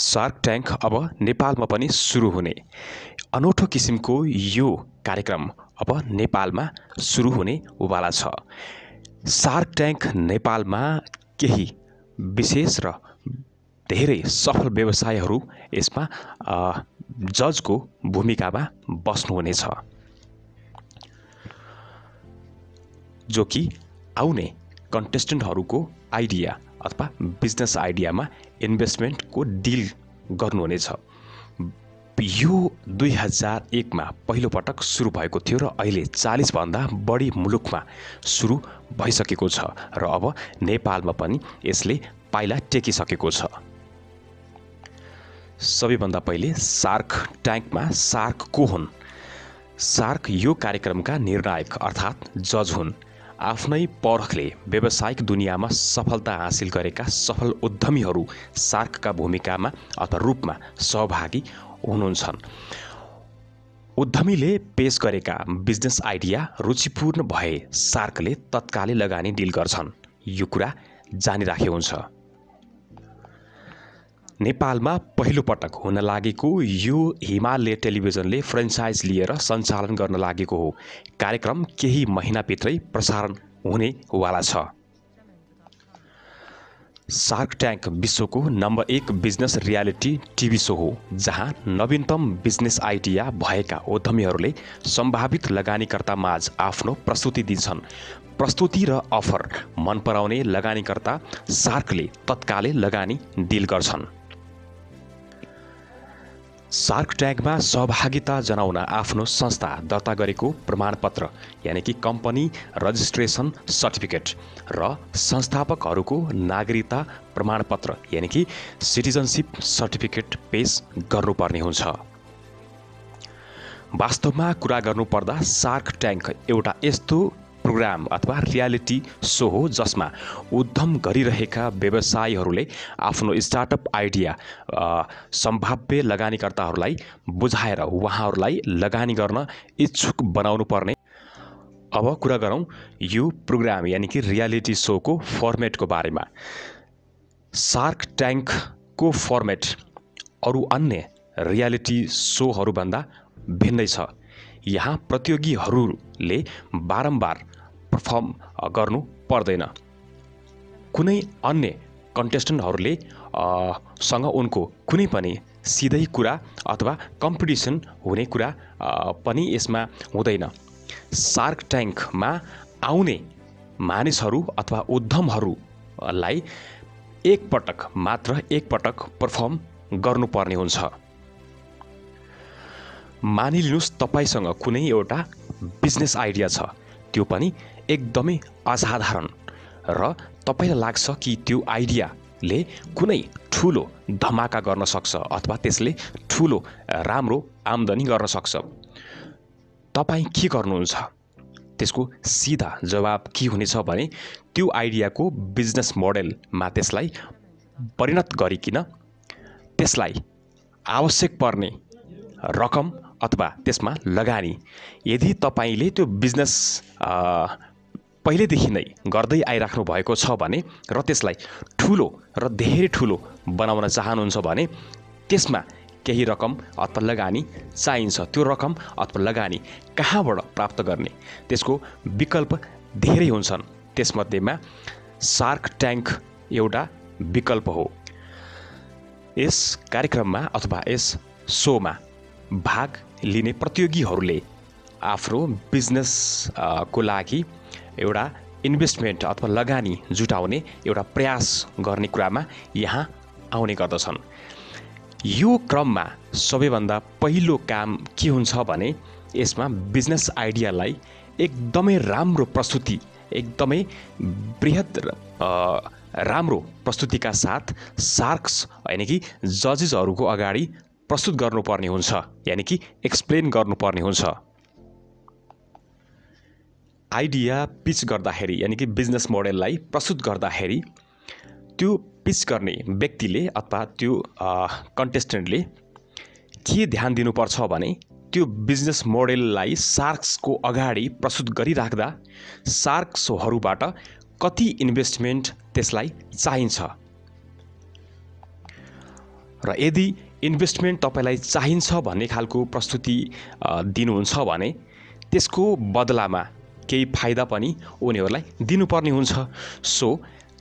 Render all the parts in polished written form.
Shark tank अब नेपालमा पनि सुरु हुने अनौठो किसिमको यो कार्यक्रम अब नेपालमा सुरु हुने उवाला छ। शार्क ट्याङ्क नेपालमा केही विशेष र धेरै सफल व्यवसायहरू यसमा जजको भूमिकामा बस्नुहुनेछ, जो कि आउने कन्टेस्टेन्टहरूको आइडिया अथवा बिजनेस आइडियामा इन्भेस्टमेन्टको डिल गर्नुहुनेछ। यो 2001 मा पहिलो पटक सुरु भएको थियो र अहिले 40 भन्दा बढी मुलुकमा सुरु भइसकेको छ र अब नेपालमा पनि यसले पाइला टेकिसकेको छ। सबैभन्दा पहिले शार्क ट्याङ्कमा शार्क को हुन्? शार्क यो कार्यक्रमका निर्णायक अर्थात् जज हुन्। आफ्नै परखले व्यावसायिक दुनियाँमा सफलता हासिल गरेका सफल उद्यमीहरू शार्कका भूमिकामा अथवा रूपमा सहभागी हुनुहुन्छ। उद्यमीले पेश गरेका बिजनेस आइडिया रुचिपूर्ण भए शार्कले तत्कालै लगानी डिल गर्छन्। यो कुरा जानिराखे हुन्छ। नेपालमा पहिलो पटक हुन लागेको यो हिमालय टेलिभिजनले फ्रेन्चाइज लिएर सञ्चालन गर्न लागेको हो। कार्यक्रम केही महिनाभित्रै प्रसारण हुने वाला छ। शार्क ट्याङ्क विश्वको number 1 business reality TV show हो, जहाँ नवीनतम बिजनेस आइडिया भएका उद्यमीहरूले सम्भावित लगानीकर्ता माझ आफ्नो प्रस्तुति दिन्छन्। प्रस्तुति र अफर मन पराउने लगानीकर्ता शार्कले तत्कालै लगानी डिल गर्छन्। शार्क ट्याङ्कमा सहभागिता जनाउन आफ्नो संस्था दर्ता गरेको प्रमाणपत्र यानि कि कम्पनी रजिस्ट्रेसन सर्टिफिकेट र संस्थापकहरूको नागरिकता प्रमाणपत्र यानि कि सिटिजनसिप सर्टिफिकेट पेश गर्नुपर्ने हुन्छ। वास्तवमा कुरा गर्नुपर्दा शार्क ट्याङ्क एउटा यस्तो प्रोग्राम अथवा रियालिटी सो हो जसमा उद्यम गरिरहेका व्यवसायीहरूले आफ्नो स्टार्टअप आइडिया सम्भाव्य लगानीकर्ताहरूलाई बुझाएर उहाँहरूलाई लगानी गर्न इच्छुक बनाउनु पर्ने। अब कुरा गरौँ यो प्रोग्राम यानि कि रियालिटी सोको फर्मेटको बारेमा। शार्क ट्याङ्कको फर्मेट अरू अन्य रियालिटी सोहरूभन्दा भिन्नै छ। यहाँ प्रतियोगीहरूले बारम्बार पर्फर्म गर्नु पर्दैन। कुनै अन्य कन्टेस्टेन्टहरूले सँग उनको कुनै पनि सिधै कुरा अथवा कम्पिटिसन हुने कुरा पनि यसमा हुँदैन। शार्क ट्याङ्कमा आउने मानिसहरू अथवा उद्यमहरूलाई एकपटक पर्फर्म गर्नुपर्ने हुन्छ। मानिलिनुस् तपाईसँग कुनै एउटा बिजनेस आइडिया छ, त्यो पनि एकदमै असाधारण र तपाईलाई लाग्छ कि त्यो आइडियाले कुनै ठुलो धमाका गर्न सक्छ अथवा त्यसले ठुलो राम्रो आम्दानी गर्न सक्छ। तपाईँ के गर्नुहुन्छ? त्यसको सिधा जवाब के हुनेछ भने त्यो आइडियाको बिजनेस मोडेलमा त्यसलाई परिणत गरिकिन त्यसलाई आवश्यक पर्ने रकम अथवा त्यसमा लगानी, यदि तपाईले त्यो बिजनेस पहिलेदेखि नै गर्दै आइराख्नु भएको छ भने र त्यसलाई ठुलो र धेरै ठुलो बनाउन चाहनुहुन्छ भने त्यसमा केही रकम अथवा लगानी चाहिन्छ। त्यो रकम अथवा लगानी कहाँबाट प्राप्त गर्ने, त्यसको विकल्प धेरै हुन्छन्। त्यसमध्येमा शार्क ट्याङ्क एउटा विकल्प हो। यस कार्यक्रममा अथवा यस सोमा भाग लिने प्रतियोगीहरूले आफ्नो बिजनेस को लागि एउटा इन्भेस्टमेन्ट अथवा लगानी जुटाउने एउटा प्रयास गर्ने कुरामा यहाँ आउने गर्दछन्। यो क्रममा सबैभन्दा पहिलो काम के हुन्छ भने यसमा बिजनेस आइडियालाई एकदमै राम्रो प्रस्तुति, एकदमै बृहत राम्रो प्रस्तुतिका साथ शार्क्स यानि कि जजेसहरूको अगाडि प्रस्तुत गर्नुपर्ने हुन्छ, यानि कि एक्सप्लेन गर्नुपर्ने हुन्छ। आइडिया पिच गर्दाखेरि यानि कि बिजनेस मोडेललाई प्रस्तुत गर्दाखेरि त्यो पिच गर्ने व्यक्तिले अथवा त्यो कन्टेस्टेन्टले के ध्यान दिनुपर्छ भने त्यो बिजनेस मोडेललाई शार्क्सको अगाडि प्रस्तुत गरिराख्दा शार्क्सहरूबाट कति इन्भेस्टमेन्ट त्यसलाई चाहिन्छ र यदि इन्भेस्टमेन्ट तपाईलाई चाहिन्छ भन्ने खालको प्रस्तुति दिनुहुन्छ भने त्यसको बदलामा केही फाइदा पनि उनीहरूलाई दिनुपर्ने हुन्छ। सो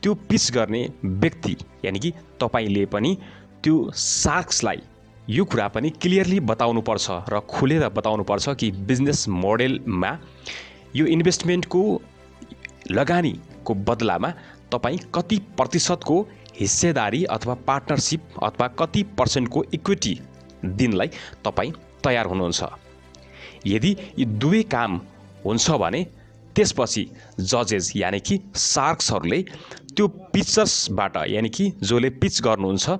त्यो पिच गर्ने व्यक्ति यानि कि तपाईले पनि त्यो सार्क्सलाई यो कुरा पनि क्लियरली बताउनुपर्छ र खुलेर बताउनुपर्छ कि बिजनेस मोडेलमा यो इन्भेस्टमेन्टको लगानीको बदलामा तपाईँ कति प्रतिशतको हिस्सेदारी अथवा पार्टनरसिप अथवा कति पर्सेन्टको इक्विटी दिनलाई तपाईँ तयार हुनुहुन्छ। यदि यी दुवै काम हुन्छ भने त्यसपछि जजेस यानि कि सार्क्सहरूले त्यो पिचर्सबाट यानि कि जसले पिच गर्नुहुन्छ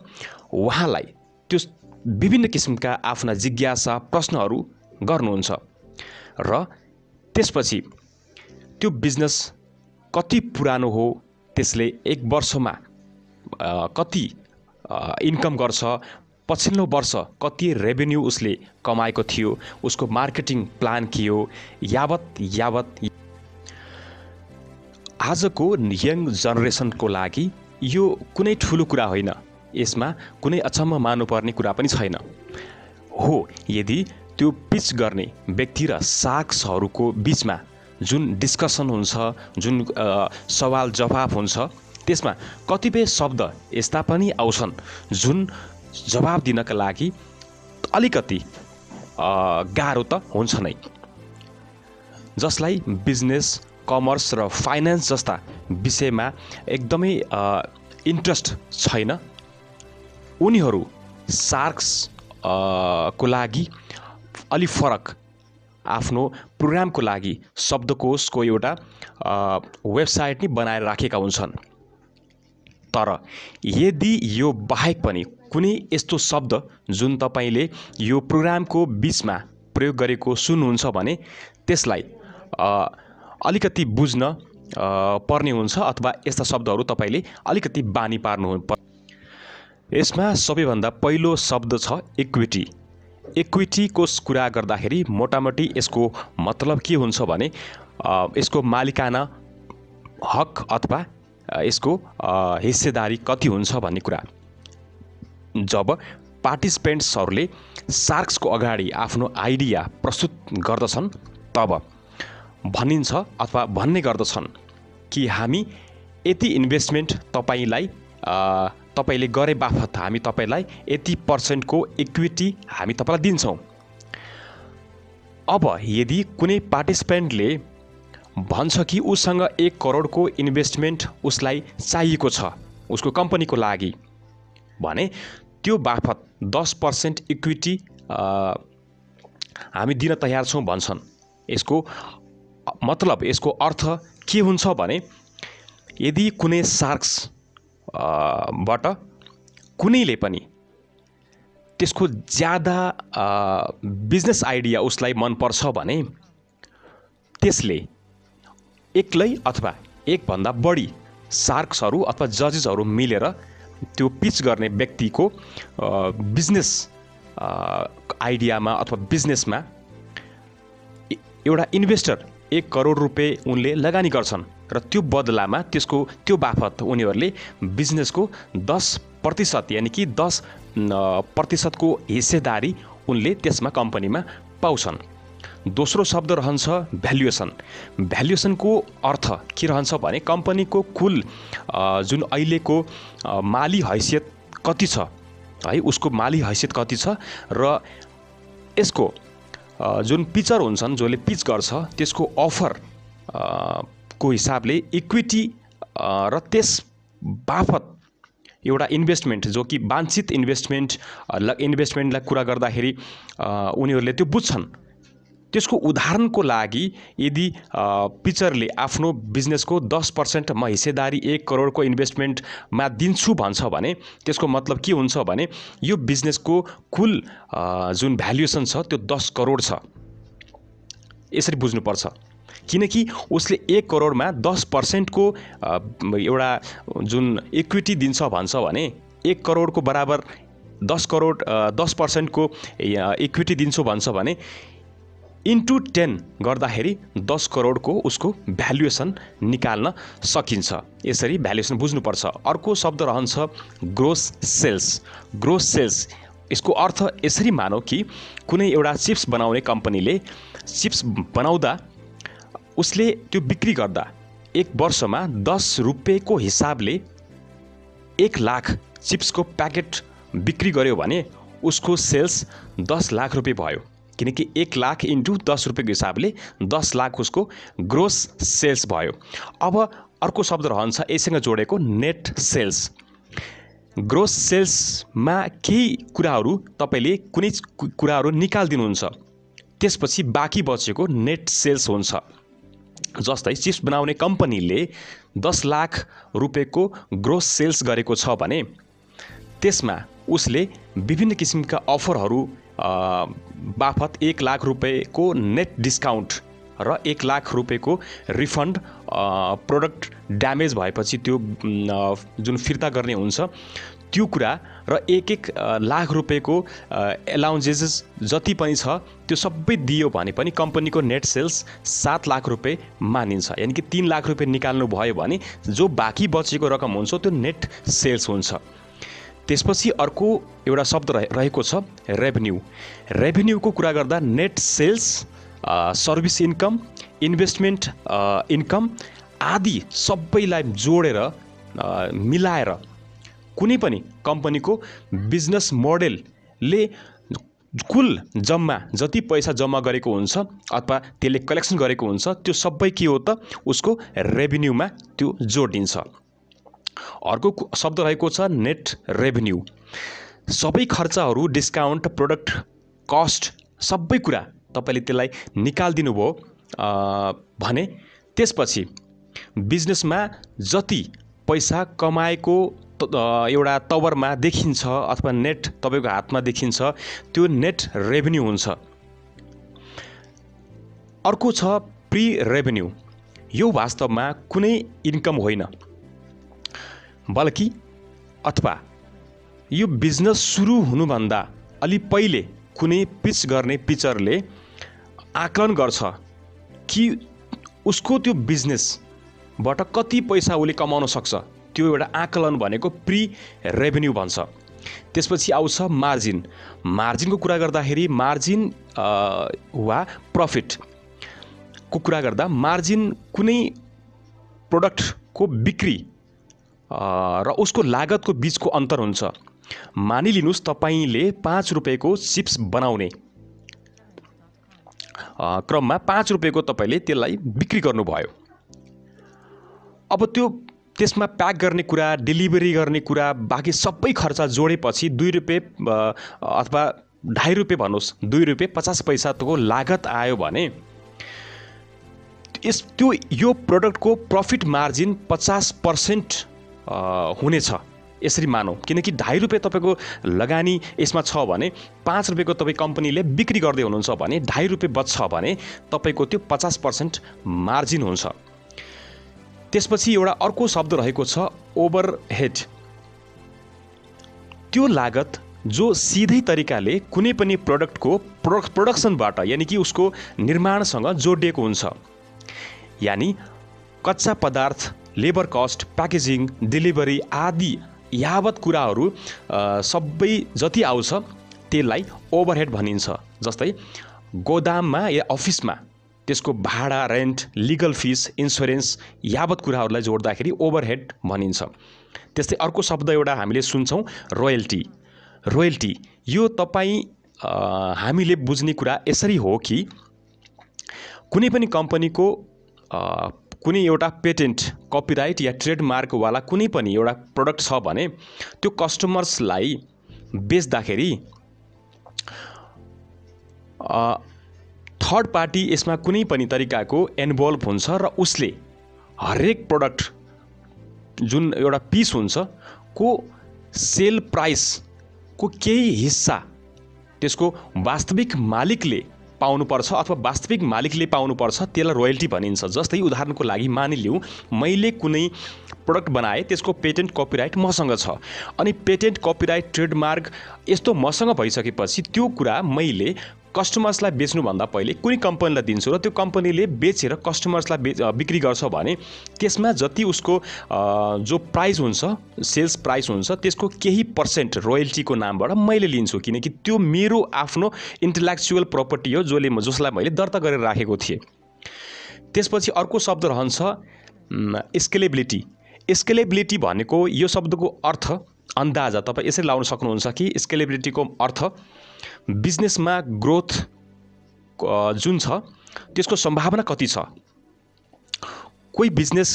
उहाँलाई त्यो विभिन्न किसिमका आफ्ना जिज्ञासा प्रश्नहरू गर्नुहुन्छ र त्यसपछि त्यो बिजनेस कति पुरानो हो, त्यसले एक वर्षमा कति इन्कम गर्छ, पछिल्लो वर्ष कति रेभेन्यू उसले कमाएको थियो, उसको मार्केटिङ प्लान के हो, यावत आजको यङ जेनेरेसनको लागि यो कुनै ठुलो कुरा होइन। यसमा कुनै अचम्म मान्नुपर्ने कुरा पनि छैन। हो, यदि त्यो पिच गर्ने व्यक्ति र सार्क्सहरूको बीचमा जुन डिस्कसन हुन्छ, जुन सवाल जवाफ हुन्छ, त्यसमा कतिपय शब्द यस्ता पनि आउँछन् जुन जवाब दिनका लागि अलिकति गाह्रो त हुन्छ नै, जसलाई बिजनेस, कमर्स र फाइनान्स जस्ता विषयमा एकदमै इन्ट्रेस्ट छैन उनीहरू सार्क्स को लागि अलि फरक आफ्नो प्रोग्रामको लागि शब्दकोशको एउटा वेबसाइट नै बनाएर राखेका हुन्छन्। तर यदि यो बाहेक पनि कुनै यस्तो शब्द जुन तपाईले यो प्रोग्रामको बीचमा प्रयोग गरेको सुन्नुहुन्छ भने त्यसलाई अलिकति बुझ्न पर्ने हुन्छ अथवा यस्ता शब्दहरू तपाईले अलिकति बानी पार्नु। यसमा सबैभन्दा पहिलो शब्द छ इक्विटी। इक्विटीको कुरा गर्दाखेरि मोटामोटी यसको मतलब के हुन्छ भने यसको मालिकाना हक अथवा यसको हिस्सेदारी कति हुन्छ भन्ने कुरा। जब पार्टिसिपेन्ट्सहरूले सार्क्सको अगाडि आफ्नो आइडिया प्रस्तुत गर्दछन् तब भनिन्छ अथवा भन्ने गर्दछन् कि हामी यति इन्भेस्टमेन्ट तपाईले गरे बापत हामी तपाईलाई यति % को इक्विटी हामी तपाईलाई दिन्छौँ। अब यदि कुनै पार्टिसिपेन्टले भन्छ कि उसँग 1 करोडको इन्भेस्टमेन्ट उसलाई चाहिएको छ उसको कम्पनीको लागि भने त्यो बापत 10% इक्विटी हामी दिन तयार छौँ भन्छन्। यसको मतलब, यसको अर्थ के हुन्छ भने यदि कुनै सार्क्स बाट कुनैले पनि त्यसको ज्यादा बिजनेस आइडिया उसलाई मन पर्छ भने त्यसले एक्लै अथवा एक भन्दा बढी सार्क्सहरू अथवा जजेसहरू मिलेर त्यो पिच गर्ने व्यक्तिको बिजनेस आइडियामा अथवा बिजनेसमा एउटा इन्भेस्टर 1 करोड रुपैयाँ उनले लगानी गर्छन् र त्यो बदलामा त्यो बापत उनीहरूले बिजनेसको 10% यानि कि 10% को हिस्सेदारी उनले त्यसमा कम्पनीमा पाउँछन्। दोस्रो शब्द रहन्छ भ्यालुएसन। भ्यालुएसनको अर्थ के रहन्छ भने कम्पनीको कुल जुन अहिलेको माली हैसियत कति छ है, उसको माली हैसियत कति छ र यसको जुन पिचर हुन्छन् जसले पिच गर्छ त्यसको अफर को हिसाबले इक्विटी र त्यस बापत एउटा इन्भेस्टमेन्ट जो कि वाञ्छित इन्भेस्टमेन्टलाई कुरा गर्दाखेरि उनीहरूले त्यो बुझ्छन्। त्यसको उदाहरणको लागि यदि पिचरले आफ्नो बिजनेसको 10% म हिस्सेदारी 1 करोडको इन्भेस्टमेन्टमा दिन्छु भन्छ भने त्यसको मतलब के हुन्छ भने यो बिजनेसको कुल जुन भ्यालुएसन छ त्यो 10 करोड छ। यसरी बुझ्नुपर्छ किनकि उसले 1 करोडमा 10% को एउटा जुन इक्विटी दिन्छ भन्छ भने 1 करोडको बराबर 10 करोड 10% को इक्विटी दिन्छु भन्छ भने इन्टु 10 गर्दाखेरि 10 करोडको उसको भ्यालुएसन निकाल्न सकिन्छ। यसरी भ्यालुएसन बुझ्नुपर्छ। अर्को शब्द रहन्छ ग्रोस सेल्स। ग्रोस सेल्स यसको अर्थ यसरी मानौ कि कुनै एउटा चिप्स बनाउने कम्पनीले चिप्स बनाउँदा उसले त्यो बिक्री गर्दा एक वर्षमा 10 रुपैयाँको हिसाबले 1 लाख चिप्सको प्याकेट बिक्री गर्यो भने उसको सेल्स 10 लाख रुपैयाँ भयो, किनकि 1 लाख इन्टु 10 रुपैयाँको हिसाबले 10 लाख उसको ग्रोस सेल्स भयो। अब अर्को शब्द रहन्छ यससँग जोडेको नेट सेल्स। ग्रोस सेल्समा केही कुराहरू तपाईले कुनै कुराहरू निकाल्दिनुहुन्छ, त्यसपछि बाँकी बचेको नेट सेल्स हुन्छ। जस्तै चिप्स बनाउने कम्पनीले 10 लाख रुपैयाँको ग्रोस सेल्स गरेको छ भने त्यसमा उसले विभिन्न किसिमका अफरहरू बापत 1 लाख रुपैयाँको नेट डिस्काउन्ट र 1 लाख रुपैयाँको रिफन्ड प्रोडक्ट ड्यामेज भएपछि त्यो जुन फिर्ता गर्ने हुन्छ त्यो कुरा र 1 लाख रुपैयाँको एलाउन्सेस जति पनि छ त्यो सबै दियो भने पनि कम्पनीको नेट सेल्स 7 लाख रुपैयाँ मानिन्छ। यानि कि 3 लाख रुपैयाँ निकाल्नु भयो भने जो बाँकी बचेको रकम हुन्छ त्यो नेट सेल्स हुन्छ। त्यसपछि अर्को एउटा शब्द रहेको छ रेभेन्यू। रेभेन्यूको कुरा गर्दा net sales, service income, investment income आदि सबैलाई जोडेर मिलाएर कुनै पनि कम्पनीको बिजनेस मोडेलले कुल जम्मा जति पैसा जम्मा गरेको हुन्छ अथवा त्यसले कलेक्सन गरेको हुन्छ त्यो सबै के हो त उसको रेभेन्यूमा त्यो जोडिन्छ। अर्को शब्द रहेको छ नेट रेभेन्यू। सबै खर्चहरू, डिस्काउन्ट, प्रोडक्ट कस्ट सबै कुरा तपाईले त्यसलाई निकाल्दिनु भयो भने त्यसपछि बिजनेसमा जति पैसा कमाएको एउटा तवरमा देखिन्छ अथवा नेट तपाईको हातमा देखिन्छ त्यो नेट रेभेन्यू हुन्छ। अर्को छ प्री रेभेन्यू। यो वास्तवमा कुनै इन्कम होइन, बल्कि अथवा यो बिजनेस सुरु हुनुभन्दा अलि पहिले कुनै पिच गर्ने पिचरले आकलन गर्छ कि उसको त्यो बिजनेसबाट कति पैसा उसले कमाउन सक्छ। त्यो एउटा आकलन भनेको प्री रेभेन्यू भन्छ। त्यसपछि आउँछ मार्जिन। मार्जिनको कुरा गर्दाखेरि मार्जिन वा प्रफिटको कुरा गर्दा मार्जिन कुनै प्रोडक्टको बिक्री र उसको लागतको बीचको अन्तर हुन्छ। मानिलिनुस् तपाईले 5 रुपैयाँको चिप्स बनाउने क्रममा 5 रुपैयाँको तपाईले त्यसलाई बिक्री गर्नुभयो। अब त्यो त्यसमा प्याक गर्ने कुरा, डेलिभरी गर्ने कुरा, बाँकी सबै खर्च जोडेपछि 2 रुपैयाँ अथवा 2.5 रुपैयाँ भन्नुस्, 2 रुपैयाँ 50 पैसाको लागत आयो भने त्यो यो प्रोडक्टको प्रफिट मार्जिन 50% हुनेछ। यसरी मानौ, किनकि 2.5 रुपैयाँ तपाईको लगानी यसमा छ भने 5 रुपैयाँको तपाई कम्पनीले बिक्री गर्दै हुनुहुन्छ भने 2.5 रुपैयाँ बच्छ भने तपाईको त्यो 50% मार्जिन हुन्छ। त्यसपछि एउटा अर्को शब्द रहेको छ ओभरहेड। त्यो लागत जो सिधै तरिकाले कुनै पनि प्रोडक्टको प्रोडक्सनबाट यानि कि उसको निर्माणसँग जोडिएको हुन्छ। यानी कच्चा पदार्थ, लेबर कस्ट, प्याकेजिङ, डेलिभरी आदि यावत कुराहरू सबै जति आउँछ त्यसलाई ओभरहेड भनिन्छ। जस्तै गोदाममा या अफिसमा त्यसको भाडा, रेन्ट, लिगल फिस, इन्स्योरेन्स यावत कुराहरूलाई जोड्दाखेरि ओभरहेड भनिन्छ। त्यस्तै अर्को शब्द एउटा हामीले सुन्छौँ रोयल्टी। रोयल्टी यो हामीले बुझ्ने कुरा यसरी हो कि कुनै पनि कम्पनीको कुनै एउटा पेटेन्ट, कपिराइट या ट्रेडमार्क वाला कुनै पनि एउटा प्रोडक्ट छ भने त्यो कस्टमर्सलाई बेच्दाखेरि थर्ड पार्टी यसमा कुनै पनि तरिकाको इन्भल्भ हुन्छ र उसले हरेक प्रोडक्ट जुन एउटा पिस हुन्छ को सेल प्राइस को केही हिस्सा त्यसको वास्तविक मालिकले पाउनुपर्छ अथवा वास्तविक मालिकले पाउनुपर्छ, त्यसलाई रोयल्टी भनिन्छ। जस्तै उदाहरणको लागि मानिलिउँ मैले कुनै प्रोडक्ट बनाए, त्यसको पेटेन्ट कपिराइट मसँग छ अनि पेटेन्ट कपिराइट ट्रेडमार्क यस्तो मसँग भइसकेपछि त्यो कुरा मैले कस्टमर्सलाई बेच्नुभन्दा पहिले कुनै कम्पनीलाई दिन्छु र त्यो कम्पनीले बेचेर कस्टमर्सलाई बिक्री गर्छ भने त्यसमा जति उसको जो प्राइस हुन्छ, सेल्स प्राइस हुन्छ, त्यसको केही पर्सेन्ट रोयल्टीको नामबाट मैले लिन्छु, किनकि त्यो मेरो आफ्नो इन्टेलेक्चुअल प्रपर्टी हो जसलाई मैले दर्ता गरेर राखेको थिएँ। त्यसपछि अर्को शब्द रहन्छ स्केलेबिलिटी। स्केलेबिलिटी भनेको यो शब्दको अर्थ अन्दाजा तपाईँ यसरी लाउन सक्नुहुन्छ कि स्केलेबिलिटीको अर्थ बिजनेसमा ग्रोथ जुन छ त्यसको सम्भावना कति छ। कोही बिजनेस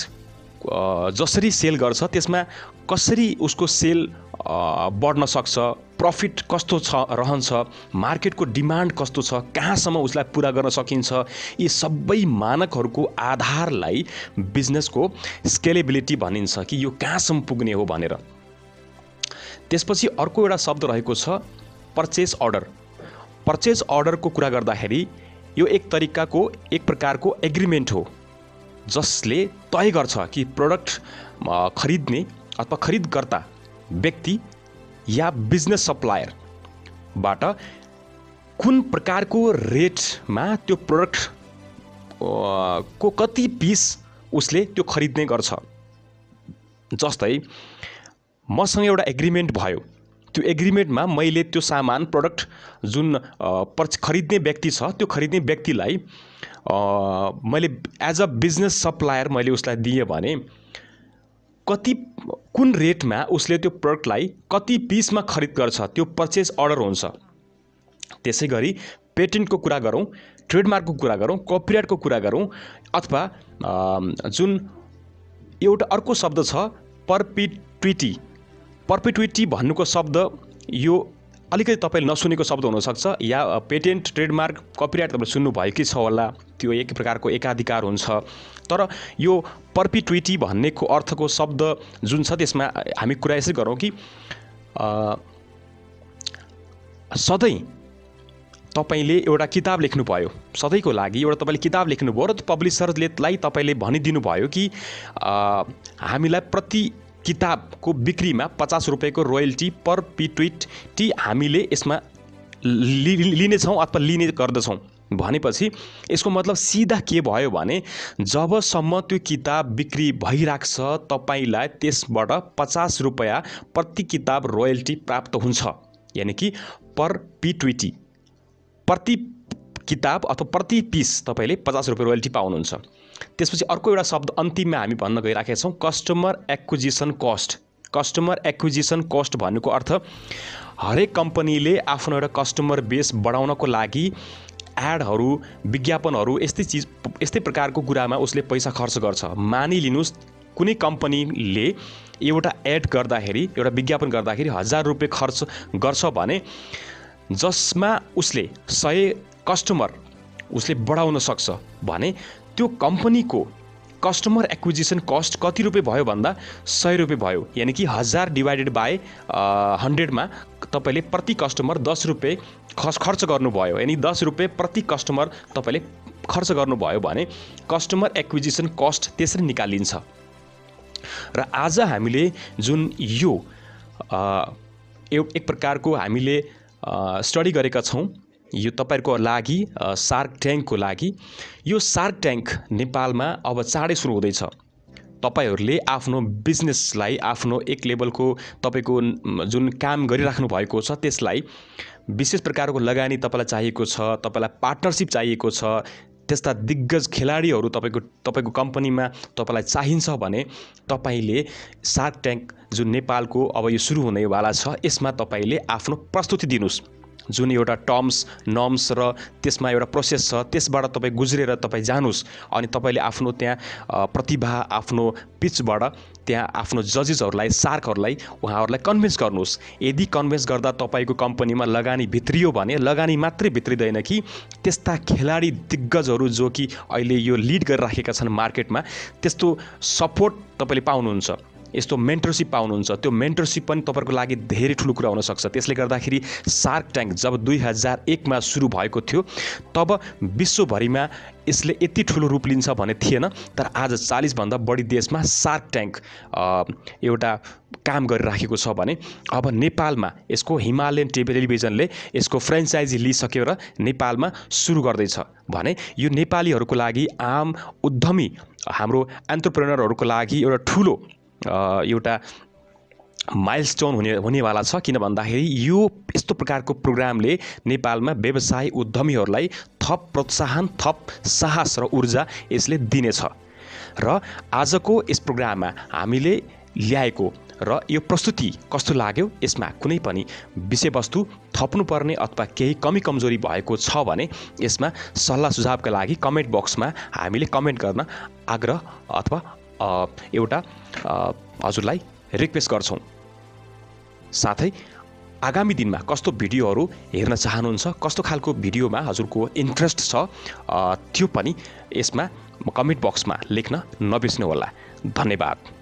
जसरी सेल गर्छ त्यसमा कसरी उसको सेल बढ्न सक्छ, प्रफिट कस्तो रहन्छ, मार्केटको डिमान्ड कस्तो छ, कहाँसम्म उसलाई पुरा गर्न सकिन्छ, यी सबै मानकहरूको आधारलाई बिजनेसको स्केलेबिलिटी भनिन्छ कि यो कहाँसम्म पुग्ने हो भनेर। त्यसपछि अर्को एउटा शब्द रहेको छ पर्चेस अर्डर। पर्चेस अर्डरको कुरा गर्दाखेरि यो एक प्रकारको एग्रिमेन्ट हो जसले तय गर्छ कि प्रोडक्ट खरिद्ने अथवा खरिदकर्ता व्यक्ति या बिजनेस सप्लायरबाट कुन प्रकारको रेटमा त्यो प्रोडक्ट को कति पिस उसले त्यो खरिद्ने गर्छ। जस्तै मसँग एउटा एग्रिमेन्ट भयो, त्यो एग्रिमेन्टमा मैले त्यो सामान प्रोडक्ट जुन खरिद्ने व्यक्ति छ त्यो खरिद्ने व्यक्तिलाई मैले एज अ बिजनेस सप्लायर मैले उसलाई दिएँ भने कुन रेटमा उसले त्यो प्रोडक्टलाई कति पिसमा खरिद गर्छ त्यो पर्चेस अर्डर हुन्छ। त्यसै गरी पेटेन्टको कुरा गरौँ, ट्रेडमार्कको कुरा गरौँ, कपिराइटको कुरा गरौँ, अथवा जुन एउटा अर्को शब्द छ पर्पिट्युटी। पर्पिट्युटी भन्नुको शब्द यो अलिकति तपाईँले नसुनेको शब्द हुनसक्छ, या पेटेन्ट, ट्रेडमार्क, कपिराइट तपाईँले सुन्नुभयो कि छ होला, त्यो एक प्रकारको एकाधिकार हुन्छ। तर यो पर्पिट्युटी भन्नेको अर्थको शब्द जुन छ त्यसमा हामी कुरा यसरी गरौँ कि सधैँ तपाईँले एउटा किताब लेख्नुभयो, सधैँको लागि एउटा तपाईँले किताब लेख्नुभयो र त्यो पब्लिसरलाई तपाईँले भनिदिनु भयो कि हामीलाई प्रति किताबको बिक्रीमा 50 रुपैयाँको रोयल्टी पर्पिट्युटी हामीले यसमा लिनेछौँ अथवा लिने गर्दछौँ भनेपछि यसको मतलब सिधा के भयो भने जबसम्म त्यो किताब बिक्री भइराख्छ तपाईँलाई त्यसबाट 50 रुपैयाँ प्रति किताब रोयल्टी प्राप्त हुन्छ। यानि कि पर्पिट्युटी, प्रति किताब अथवा प्रति पिस तपाईँले 50 रुपैयाँ रोयल्टी पाउनुहुन्छ। त्यसपछि अर्को एउटा शब्द अन्तिममा हामी भन्न गइराखेका छौँ customer acquisition cost. Customer acquisition cost भन्नुको अर्थ हरेक कम्पनीले आफ्नो एउटा कस्टमर बेस बढाउनको लागि एडहरू, विज्ञापनहरू, यस्तै प्रकारको कुरामा उसले पैसा खर्च गर्छ। मानिलिनुहोस् कुनै कम्पनीले एउटा एड गर्दाखेरि, एउटा विज्ञापन गर्दाखेरि 1000 रुपैयाँ खर्च गर्छ भने जसमा उसले 100 कस्टमर उसले बढाउन सक्छ भने त्यो कम्पनीको कस्टमर एक्विजिसन कस्ट कति रुपैयाँ भयो भन्दा 100 रुपैयाँ भयो। यानि कि 1000 डिवाइडेड बाई 100 तपाईँले प्रति कस्टमर 10 रुपैयाँ खर्च गर्नुभयो। यानि 10 रुपैयाँ प्रति कस्टमर तपाईँले खर्च गर्नुभयो भने कस्टमर एक्विजिसन कस्ट त्यसरी निकालिन्छ। र आज हामीले जुन यो एक प्रकारको हामीले स्टडी गरेका छौँ यो तपाईहरुको लागि शार्क ट्याङ्कको लागि। यो शार्क ट्याङ्क नेपालमा अब चाँडै सुरु हुँदैछ। तपाईहरुले आफ्नो बिजनेसलाई आफ्नो एक लेभलको तपाईको जुन काम गरिराख्नु भएको छ त्यसलाई विशेष प्रकारको लगानी तपाईलाई चाहिएको छ, तपाईलाई पार्टनरशिप चाहिएको छ, त्यस्ता दिग्गज खेलाडीहरु तपाईको कम्पनीमा तपाईलाई चाहिन्छ भने तपाईले शार्क ट्याङ्क जुन नेपालको अब यो सुरु हुनेवाला छ यसमा तपाईले आफ्नो प्रस्तुति दिनुस्। जुन एउटा टर्म्स नर्म्स र त्यसमा एउटा प्रोसेस छ त्यसबाट तपाई गुज्रेर तपाई जानुस् अनि तपाईले आफ्नो त्यहाँ प्रतिभा आफ्नो पिचबाट त्यहाँ आफ्नो जजेसहरुलाई शार्कहरुलाई उहाँहरुलाई कन्भिन्स गर्नुस्। यदि कन्भिन्स गर्दा तपाईको कम्पनीमा लगानी भित्रियो भने लगानी मात्रै भित्रिदैन कि त्यस्ता खेलाडी दिग्गजहरु जो कि अहिले यो लिड गरिराखेका छन् मार्केटमा त्यस्तो सपोर्ट तपाईले पाउनुहुन्छ। यस्तो मेन्टरसिप पाउनुहुन्छ, त्यो मेन्टरसिप पनि तपाईँहरूको लागि धेरै ठुलो कुरा हुनसक्छ। त्यसले गर्दाखेरि सार्क ट्याङ्क जब 2001 मा सुरु भएको थियो तब विश्वभरिमा यसले यति ठुलो रूप लिन्छ भन्ने थिएन, तर आज 40 भन्दा बढी देशमा सार्क ट्याङ्क एउटा काम गरिराखेको छ भने अब नेपालमा यसको हिमालयन टेलिभिजनले यसको फ्रेन्चाइजी लिइसक्यो र नेपालमा सुरु गर्दैछ भने यो नेपालीहरूको लागि आम उद्यमी हाम्रो एन्टरप्रेनरहरूको लागि एउटा ठुलो एउटा माइलस्टोन हुनेवाला छ। किन भन्दाखेरि यो यस्तो प्रकारको प्रोग्रामले नेपालमा व्यवसाय उद्यमीहरूलाई थप प्रोत्साहन, थप साहस र ऊर्जा यसले दिनेछ। र आजको यस प्रोग्राममा हामीले ल्याएको र यो प्रस्तुति कस्तो लाग्यो, यसमा कुनै पनि विषयवस्तु थप्नुपर्ने अथवा केही कमी कमजोरी भएको छ भने यसमा सल्लाह सुझावका लागि कमेन्ट बक्समा हामीले कमेन्ट गर्न आग्रह अथवा एउटा हजुरलाई रिक्वेस्ट गर्छौँ। साथै आगामी दिनमा कस्तो भिडियोहरू हेर्न चाहनुहुन्छ, कस्तो खालको भिडियोमा हजुरको इन्ट्रेस्ट छ त्यो पनि यसमा कमेन्ट बक्समा लेख्न नबिर्स्नुहोला। धन्यवाद।